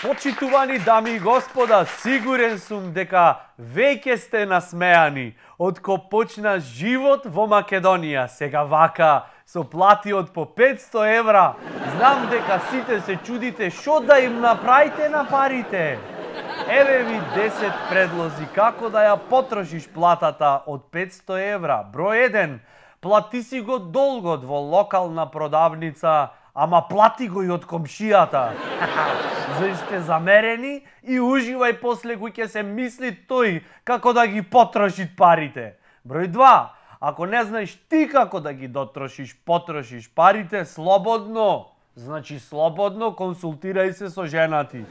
Почитувани дами и господа, сигурен сум дека веќе сте насмеани откако почна живот во Македонија. Сега вака, со плати од по 500 евра, знам дека сите се чудите шо да им направите на парите. Еве ви 10 предлози како да ја потрошиш платата од 500 евра. Број 1. Плати си го долгот во локална продавница, ама плати го и од комшијата. За сте замерени и уживај после кој ќе се мисли тој како да ги потроши парите. Број 2. Ако не знаеш ти како да ги потрошиш парите, слободно, значи слободно консултирај се со жена ти.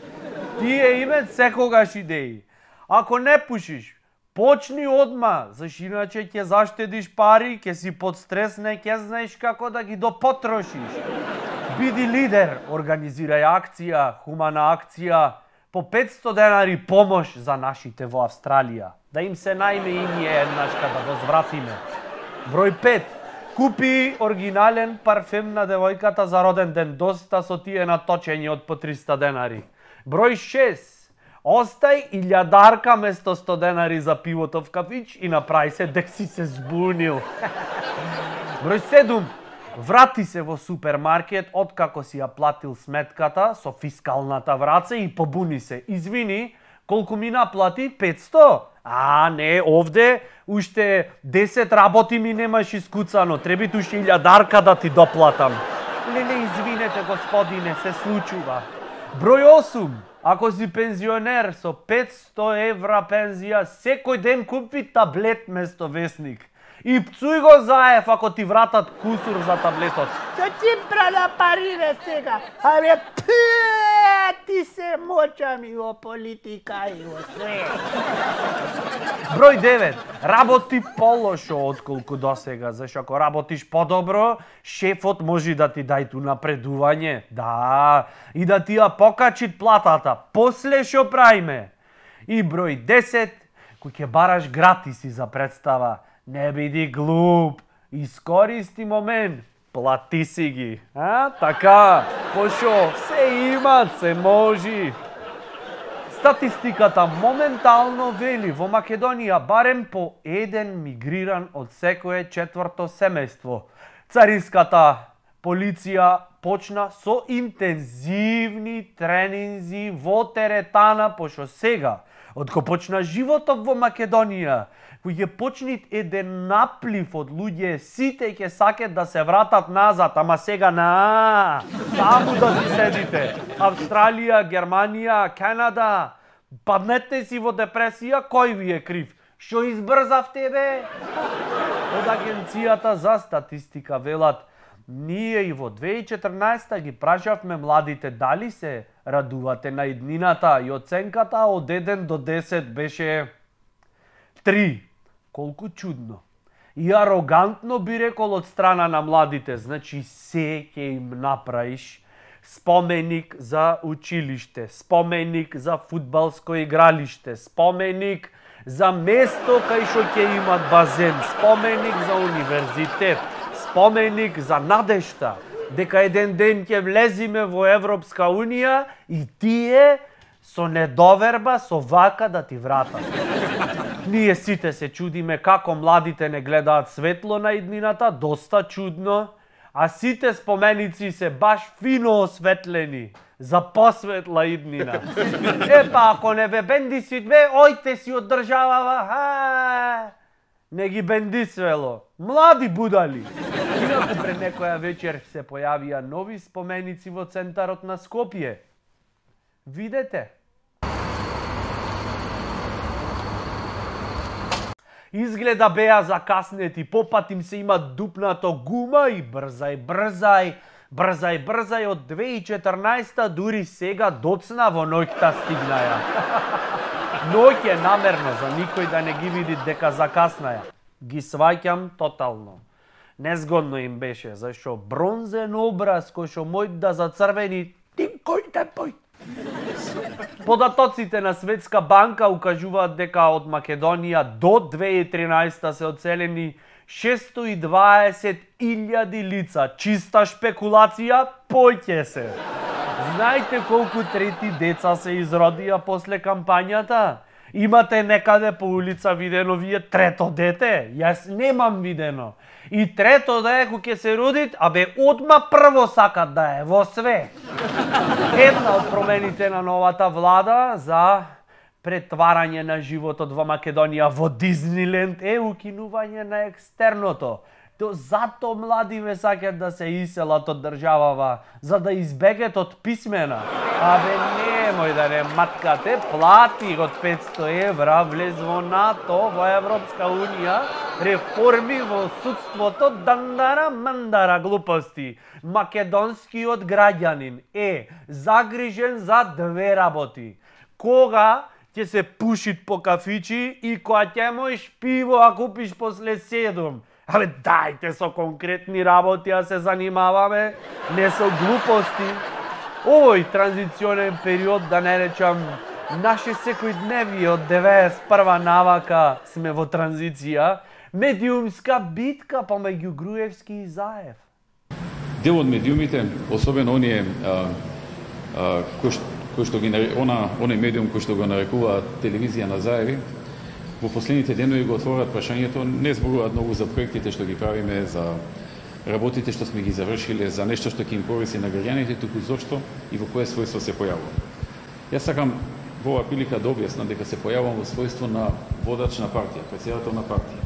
Тие имат секогаш идеи. Ако не пушиш, почни одма, зашто иначе ќе заштедиш пари, ќе си под стрес, не ќе знаеш како да ги допотрошиш. Биди лидер, организирај акција, хумана акција, по 500 денари помош за нашите во Австралија. Да им се најме и ние еднашка да возвратиме. Број 5. Купи оригинален парфем на девојката за роден ден, доста со тие наточењи од по 300 денари. Број 6. Остај 1000 место 100 денари за пивото в кафич и направи се дека си се збунил. Број 7. Врати се во супермаркет откако си ја платил сметката со фискалната враца и побуни се. Извини, колку ми наплати? 500? А, не, овде уште 10 работи ми немаш искуцано. Требите уште 1000 да ти доплатам. Не, извинете, господине, се случува. Број 8. Ако си пензионер со 500 евра пензија, секој ден купи таблет место весник. И пцуј го заев ако ти вратат кусур за таблетот. Што ти прада парите сега? Абе, ти се мочам и во политика и во све. Број 9. Работи полошо отколку досега, зашто ако работиш подобро, шефот може да ти дај ту напредување. Да, и да ти ја покачи платата. После шо правиме? И број 10. Кој ќе бараш гратиси за представа. Не биди глуп, искористи момент, плати си ги. Така, пошо, се имат, се можи. Статистиката моментално вели во Македонија барем по еден мигриран од секое четврто семејство. Царинската полиција почна со интензивни тренинзи во теретана, пошо сега, откако почна животот во Македонија, кој ќе почнит еден наплив од луѓе, сите ќе сакат да се вратат назад, ама сега таму да си седите. Австралија, Германија, Канада, паднете си во депресија, кој ви е крив? Што избрзавте бе? Од агенцијата за статистика велат, ние и во 2014 ги прашавме младите дали се радувате на иднината и оценката од 1 до 10 беше 3. Колку чудно. И арогантно би рекол од страна на младите, значи се ќе им направиш споменик за училиште, споменик за фудбалско игралиште, споменик за место кај што ќе имат базен, споменик за универзитет, споменик за надежта, дека еден ден ќе влезиме во Европска Унија и тие со недоверба, со вака да ти вратат. Ние сите се чудиме како младите не гледаат светло на иднината, доста чудно, а сите споменици се баш фино осветлени за посветла иднина. Епа, ако не ве бендисит, ојте си од државава, не ги бендисвело. Млади будали. Инаку пред некоја вечер се појавија нови споменици во центарот на Скопје. Видете? Изгледа беа закаснети, попат им се има дупнато гума и брзај од 2014 дури сега доцна во ноќта стигнаја. Ноќ е намерно за никој да не ги види дека закаснаја. Ги сваќам тотално. Незгодно им беше, зашто бронзен образ кој што мој да зацрвени, тинкој темпој. Податоците на Светска банка укажуваат дека од Македонија до 2013 се одселени 620.000 лица. Чиста шпекулација, поќе се. знаете колку трети деца се изродија после кампањата? Имате некаде по улица видено вие трето дете? Јас немам видено. И трето дете кој ќе се родит, одма прво сакат да е во све. Една од промените на новата влада за претварање на животот во Македонија во Дизниленд е укинување на екстерното. Зато млади ве сакат да се иселат од државава, за да избегат од писмена. Немој да не маткате, плати од 500 евра, влез во НАТО, во Европска Унија, реформи во судството, дандара, мандара, глупости. Македонскиот граѓанин е загрижен за две работи. Кога ќе се пушит по кафичи и кога ќе можеш пиво а купиш после 7. Дајте со конкретни работи а се занимаваме, не со глупости. Овој транзиционен период, да не речам, наше секојдневие од 91 навака сме во транзиција, медиумска битка помеѓу Груевски и Заев. Дел од медиумите, особено оние кој што ги оној медиум кој што го нарекуваат телевизија на Заеви, во последните денови го отворат прашањето, не зборуваат многу за проектите што ги правиме, за работите што сме ги завршиле, за нешто што ќе им користи на граѓаните, туку зошто и во кое својство се појавува. Јас сакам во оваа прилика да објаснам дека се појавувам во својство на водач на партија, претседател на партија,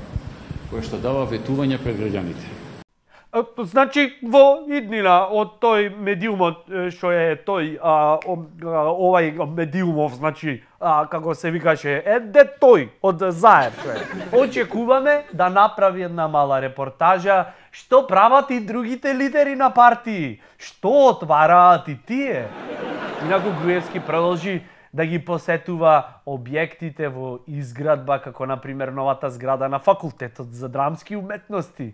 која што дава ветувања пред граѓаните. Значи, во иднина од тој медиумот, што е тој, овај медиумов, значи, како се викаше, тој, од Заев, што е. Очекуваме да направи една мала репортажа, што прават и другите лидери на партии, што отвараат и тие. Инаку Груевски продолжи да ги посетува објектите во изградба, како, например, новата зграда на Факултетот за драмски уметности.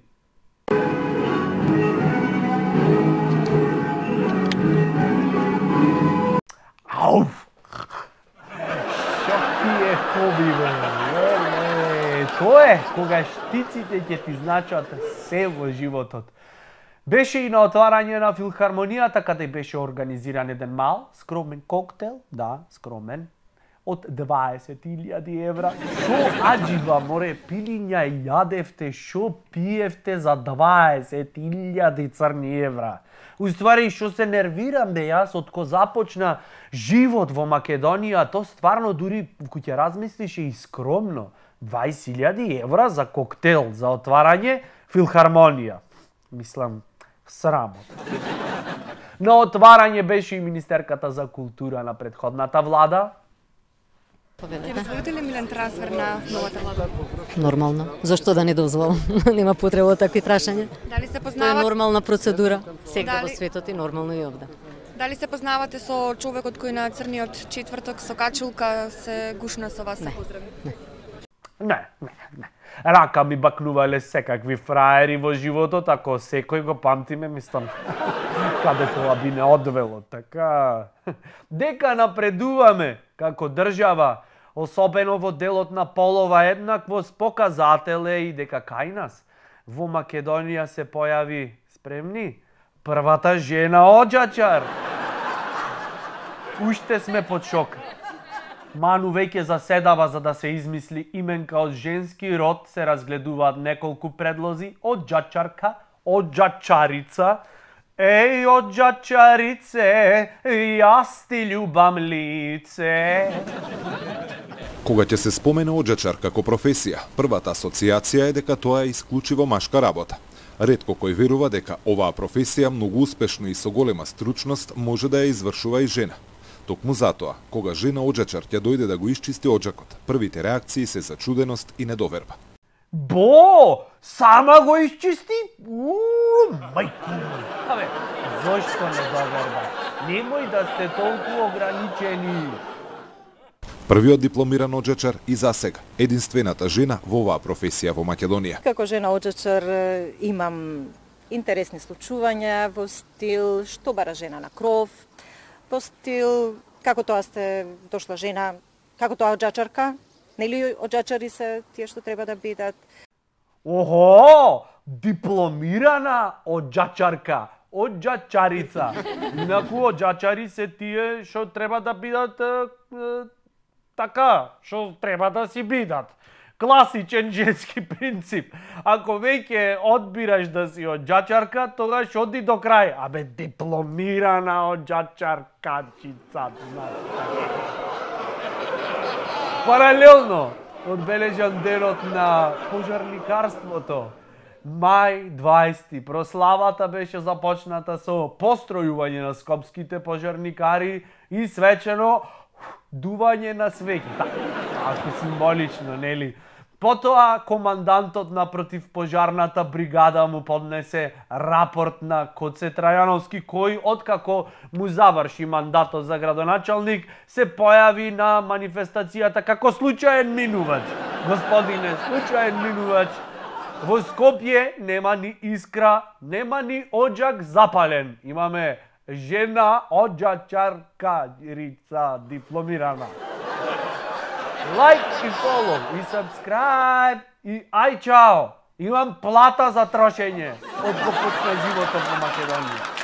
Ауф! Шо ти е хоби, бе? Тоа е кога штиците ќе ти значат се во животот. Беше и на отварање на филхармонијата, каде беше организиран еден мал, скромен коктел, да, скромен, од 20.000 евра. Шо аџиба, море, пилиња јадевте, шо пиевте за 20.000 црни евра? Уствари, шо се нервирам бе јас, од ко започна живот во Македонија, то стварно дури, кој ќе размислиш, е и скромно. 20.000 евра за коктел, за отварање филхармонија. Мислам, срамот. На отварање беше и министерката за култура на претходната влада. Ќе дозволите ли милен трансфер на новата влада? Нормално. Зашто да не дозволам? Нема потреба од такви прашања. Дали се Тоа е познавате? нормална процедура. Сега во Дали- светот и нормално и овде. Дали се познавате со човекот кој на црниот четврток со качулка се гушна со вас? Не. Не. Рака ми бакнувале секакви фраери во животот, ако секој го памтиме, мислам, каде тоа би не одвело, така. Дека напредуваме како држава, особено во делот на полова еднаквост, показател е и дека кај нас во Македонија се појави, спремни, првата жена оџачар. Уште сме под шок. Ману веќе заседава за да се измисли именка од женски род, се разгледуваат неколку предлози, оџачарка, оџачарица. Еј, оџачарице, јас ти љубам лице. Кога ќе се спомене оџачар како професија, првата асоциација е дека тоа е исклучиво машка работа. Ретко кој верува дека оваа професија многу успешно и со голема стручност може да ја извршува и жена. Токму затоа, кога жена оџачар ќе дојде да го исчисти оџакот, првите реакции се зачуденост и недоверба. Сама го исчисти? Мајки ми. Зошто недоверба? Немој да сте толку ограничени. Првиот дипломиран оџачар и засега единствената жена во оваа професија во Македонија. Како жена оџачар имам интересни случувања во стил што бара жена на кров, во стил како тоа сте дошла жена, како тоа оџачарка, нели оџачари се тие што треба да бидат. Охо, дипломирана оџачарка. оджачарица. Инаку оджачари се тие што треба да бидат така, што треба да си бидат. Класичен женски принцип. Ако веќе одбираш да си оджачарка, тогаш оди до крај. Абе, дипломирана оджачаркачица. Паралелно одбележан денот на пожарникарството. Мај 20. Прославата беше започната со постројување на скопските пожарникари и свечено дување на свеќи. Ако символично, нели? Потоа командантот на противпожарната бригада му поднесе рапорт на Коце Трајановски, кој откако му заврши мандатот за градоначалник, се појави на манифестацијата како случаен минувач. Господине, случаен минувач. Во Скопје нема ни искра, нема ни оджак запален. Имаме жена оджачаркарица дипломирана. Лайк и фолоу и сабскрайб и ај чао. Имам плата за трошење од копот на животот во Македонија.